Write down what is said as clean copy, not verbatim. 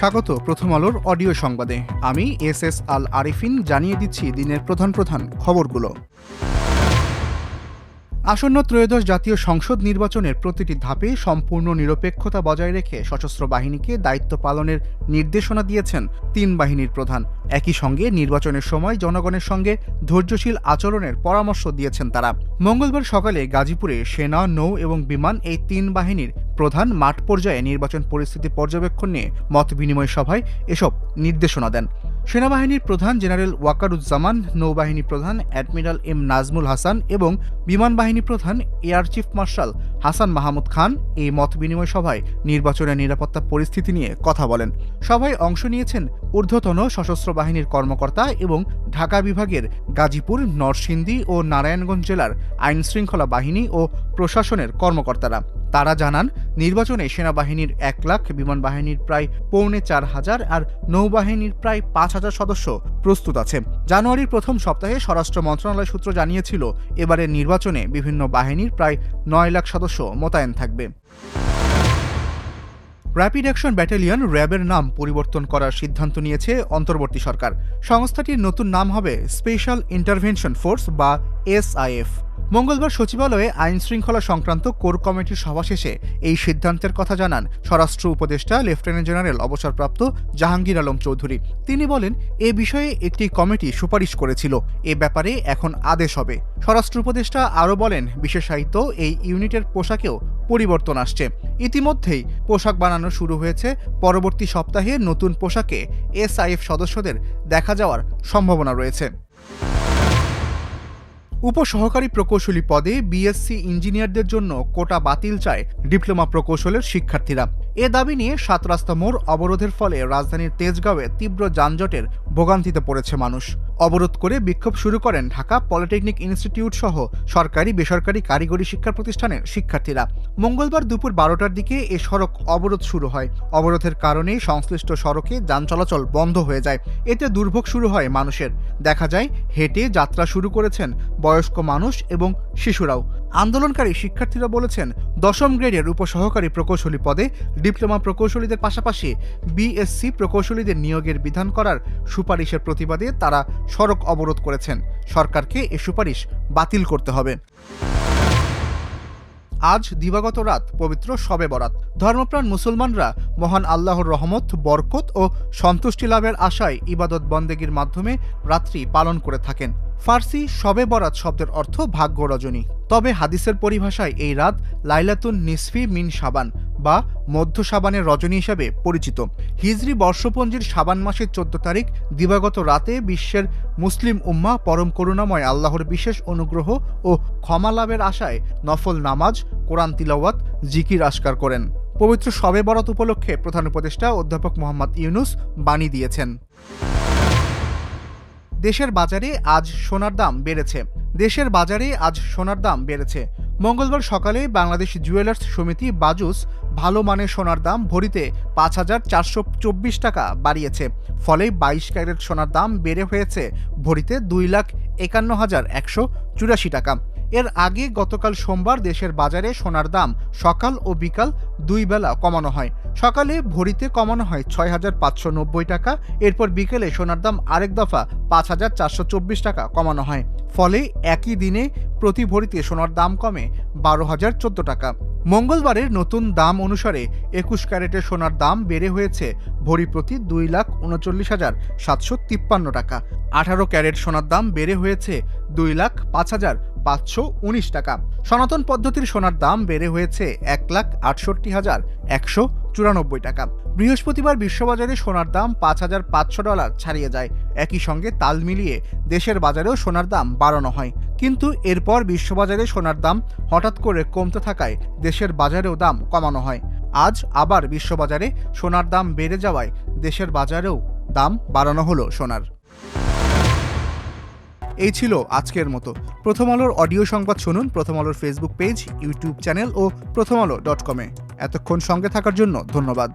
স্বাগত প্রথম আলোর অডিও সংবাদে। আমি এস আল আরিফিন জানিয়ে দিচ্ছি দিনের প্রধান খবরগুলো। আসন্ন ত্রয়োদশ জাতীয় সংসদ নির্বাচনের প্রতিটি ধাপে সম্পূর্ণ নিরপেক্ষতা বজায় রেখে সশস্ত্র বাহিনীকে দায়িত্ব পালনের নির্দেশনা দিয়েছেন তিন বাহিনীর প্রধান। একই সঙ্গে নির্বাচনের সময় জনগণের সঙ্গে ধৈর্যশীল আচরণের পরামর্শ দিয়েছেন তারা। মঙ্গলবার সকালে গাজীপুরে সেনা, নৌ এবং বিমান এই তিন বাহিনীর প্রধান মাঠ পর্যায়ে নির্বাচন পরিস্থিতি পর্যবেক্ষণ নিয়ে মত বিনিময় সভায় এসব নির্দেশনা দেন। সেনাবাহিনীর প্রধান জেনারেল ওয়াকারুজ্জামান, নৌবাহিনী প্রধান অ্যাডমিরাল এম নাজমুল হাসান এবং বিমান বাহিনী প্রধান air chief marshal Hasan Mahmud Khan এই মত বিনিময় সভায় নির্বাচনের নিরাপত্তা পরিস্থিতি নিয়ে কথা বলেন। সভায় অংশ নিয়েছেন ঊর্ধ্বতন সশস্ত্র বাহিনীর কর্মকর্তা এবং ঢাকা বিভাগের গাজীপুর, নরসিংদী ও নারায়ণগঞ্জ জেলার আইনশৃঙ্খলা বাহিনী ও প্রশাসনের কর্মকর্তারা। তারা জানান, নির্বাচনে সেনাবাহিনীর 1 লাখ, বিমান বাহিনীর প্রায় 4,500 আর নৌবাহিনীর প্রায় 5,000 সদস্য প্রস্তুত আছে। জানুয়ারির প্রথম সপ্তাহে স্বরাষ্ট্র মন্ত্রণালয় সূত্র জানিয়েছিল, এবারের নির্বাচনে বিভিন্ন বাহিনীর প্রায় 9 লাখ সদস্য মোতায়েন থাকবে। র্যাপিড অ্যাকশন ব্যাটালিয়ন র্যাবের নাম পরিবর্তন করার সিদ্ধান্ত নিয়েছে অন্তর্বর্তী সরকার। সংস্থাটির নতুন নাম হবে স্পেশাল ইন্টারভেনশন ফোর্স বা SIF। মঙ্গলবার সচিবালয়ে আইন শৃঙ্খলা সংক্রান্ত কোর কমিটির সভা শেষে এই সিদ্ধান্তের কথা জানান স্বরাষ্ট্র উপদেষ্টা লেফটেন্যান্ট জেনারেল অবসরপ্রাপ্ত জাহাঙ্গীর আলম চৌধুরী। তিনি বলেন, এ বিষয়ে একটি কমিটি সুপারিশ করেছিল, এ ব্যাপারে এখন আদেশ হবে। স্বরাষ্ট্র উপদেষ্টা আরও বলেন, বিশেষায়িত এই ইউনিটের পোশাকেও পরিবর্তন আসছে। ইতিমধ্যেই পোশাক বানানো শুরু হয়েছে। পরবর্তী সপ্তাহে নতুন পোশাকে SIF সদস্যদের দেখা যাওয়ার সম্ভাবনা রয়েছে। উপসহকারী প্রকৌশলী পদে BSc ইঞ্জিনিয়ারদের জন্য কোটা বাতিল চায় ডিপ্লোমা প্রকৌশলের শিক্ষার্থীরা। এ দাবি নিয়ে 7 রাস্তা মোড় অবরোধের ফলে রাজধানীর তেজগাঁওয়ে তীব্র যানজটের ভোগান্তিতে পড়েছে মানুষ। অবরোধ করে বিক্ষোভ শুরু করেন ঢাকা পলিটেকনিক ইনস্টিটিউট সহ সরকারি বেসরকারি কারিগরি শিক্ষা প্রতিষ্ঠানের শিক্ষার্থীরা। মঙ্গলবার দুপুর 12টার দিকে এ সড়ক অবরোধ শুরু হয়। অবরোধের কারণে সংশ্লিষ্ট সড়কে যান চলাচল বন্ধ হয়ে যায়। এতে দুর্ভোগ শুরু হয় মানুষের। দেখা যায়, হেঁটে যাত্রা শুরু করেছেন বয়স্ক মানুষ এবং শিশুরাও। আন্দোলনকারী শিক্ষার্থীরা বলেছেন, 10ম গ্রেডের উপসহকারী প্রকৌশলী পদে ডিপ্লোমা প্রকৌশলীদের পাশাপাশি BSc প্রকৌশলীদের নিয়োগের বিধান করার সুপারিশের প্রতিবাদে তারা সড়ক অবরোধ করেছেন। সরকারকে এ সুপারিশ বাতিল করতে হবে। আজ দিবাগত রাত পবিত্র শবে বরাত। ধর্মপ্রাণ মুসলমানরা মহান আল্লাহর রহমত, বরকত ও সন্তুষ্টি লাভের আশায় ইবাদত বন্দেগীর মাধ্যমে রাত্রি পালন করে থাকেন। ফার্সি শবে বরাত শব্দের অর্থ ভাগ্য রজনী। তবে হাদিসের পরিভাষায় এই রাত লাইলাতুন নিসফি মিন শাবান বা মধ্য শাবানের রজনী হিসাবে পরিচিত। হিজরি বর্ষপঞ্জির শাবান মাসের 14 তারিখ দিবাগত রাতে বিশ্বের মুসলিম উম্মাহ পরম করুণাময় আল্লাহর বিশেষ অনুগ্রহ ও ক্ষমা লাভের আশায় নফল নামাজ, কোরআন তিলাওয়াত, জিকির আশকার করেন। পবিত্র শবে বরাত উপলক্ষে প্রধান উপদেষ্টা অধ্যাপক মোহাম্মদ ইউনুস বাণী দিয়েছেন। দেশের বাজারে আজ সোনার দাম বেড়েছে। মঙ্গলবার সকালে বাংলাদেশ জুয়েলার্স সমিতি বাজুস ভালো মানের সোনার দাম ভরিতে 5,424 টাকা বাড়িয়েছে। ফলে 22 ক্যারেট সোনার দাম বেড়ে হয়েছে ভরিতে 2,51,184 টাকা। এর আগে গতকাল সোমবার দেশের বাজারে সোনার দাম সকাল ও বিকাল 2 বেলা কমানো হয়। সকালে ভরিতে কমানো হয় 6,590 টাকা। এরপর বিকেলে সোনার দাম আরেক দফা 5,424 টাকা কমানো হয়। ফলে একই দিনে প্রতি ভরিতে সোনার দাম কমে 12,014 টাকা। মঙ্গলবারের নতুন দাম অনুসারে 21 ক্যারেটের সোনার দাম বেড়ে হয়েছে ভরি প্রতি 2,39,753 টাকা। 18 ক্যারেট সোনার দাম বেড়ে হয়েছে 2,05,519 টাকা। সনাতন পদ্ধতির সোনার দাম বেড়ে হয়েছে 1,68,194 টাকা। বৃহস্পতিবার বিশ্ববাজারে সোনার দাম $5,500 ছাড়িয়ে যায়। একই সঙ্গে তাল মিলিয়ে দেশের বাজারেও সোনার দাম বাড়ানো হয়। কিন্তু এরপর বিশ্ববাজারে সোনার দাম হঠাৎ করে কমতে থাকায় দেশের বাজারেও দাম কমানো হয়। আজ আবার বিশ্ববাজারে সোনার দাম বেড়ে যাওয়ায় দেশের বাজারেও দাম বাড়ানো হলো সোনার। এই ছিল আজকের মতো। প্রথম আলোর অডিও সংবাদ শুনুন প্রথম আলোর ফেসবুক পেজ, ইউটিউব চ্যানেল ও প্রথমআলো.com-এ। এতক্ষণ সঙ্গে থাকার জন্য ধন্যবাদ।